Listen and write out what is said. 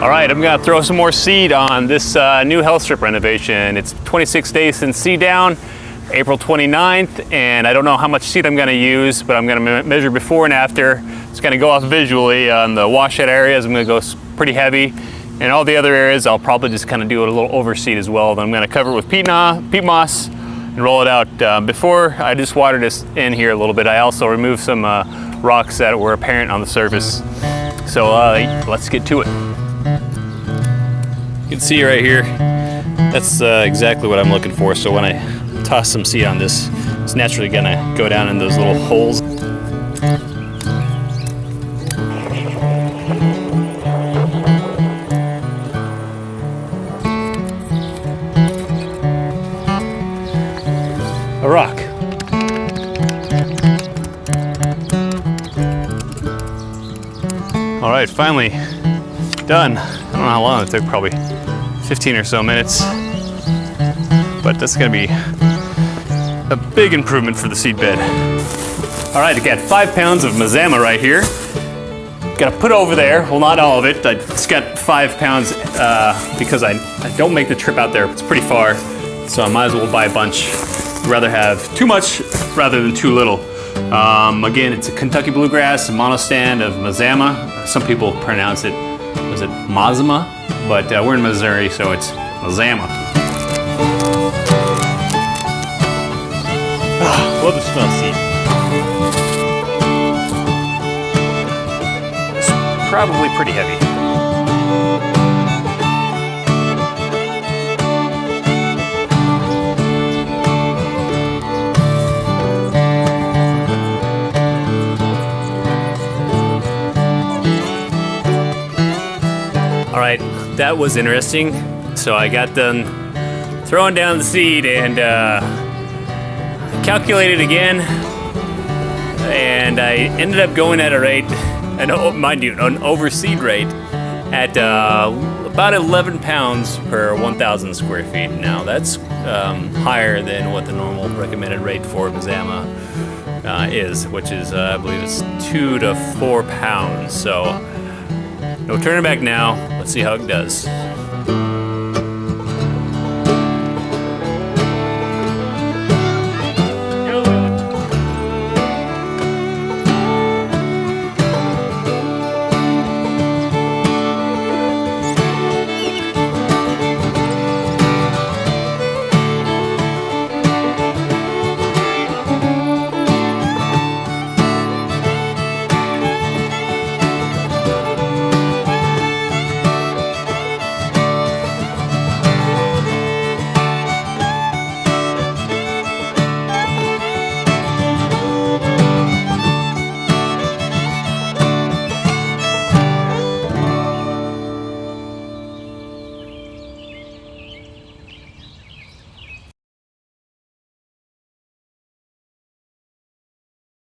All right, I'm gonna throw some more seed on this new health strip renovation. It's 26 days since seed down, April 29th, and I don't know how much seed I'm gonna use, but I'm gonna measure before and after. It's gonna go off visually on the washout areas. I'm gonna go pretty heavy. And all the other areas, I'll probably just kind of do a little overseed as well. Then I'm gonna cover it with peat moss and roll it out. Before I just watered this in here a little bit, I also removed some rocks that were apparent on the surface. So let's get to it. You can see right here, that's exactly what I'm looking for. So when I toss some seed on this, it's naturally gonna go down in those little holes. A rock. All right, finally done. I don't know how long it took, probably 15 or so minutes. But that's gonna be a big improvement for the seed bed. All right, I got 5 pounds of Mazama right here. Gotta put over there, well not all of it, I just got 5 pounds because I don't make the trip out there, it's pretty far. So I might as well buy a bunch. I'd rather have too much rather than too little. Again, it's a Kentucky bluegrass, a monostand of Mazama. Some people pronounce it, was it Mazama? But we're in Missouri, so it's Mazama. Love the smell of seed. It's probably pretty heavy. All right, that was interesting. So I got done throwing down the seed and calculated again, and I ended up going at a rate, and mind you, an overseed rate at about 11 pounds per 1,000 square feet. Now that's higher than what the normal recommended rate for Mazama is, which is I believe it's 2 to 4 pounds. So no turning back now. Let's see how it does.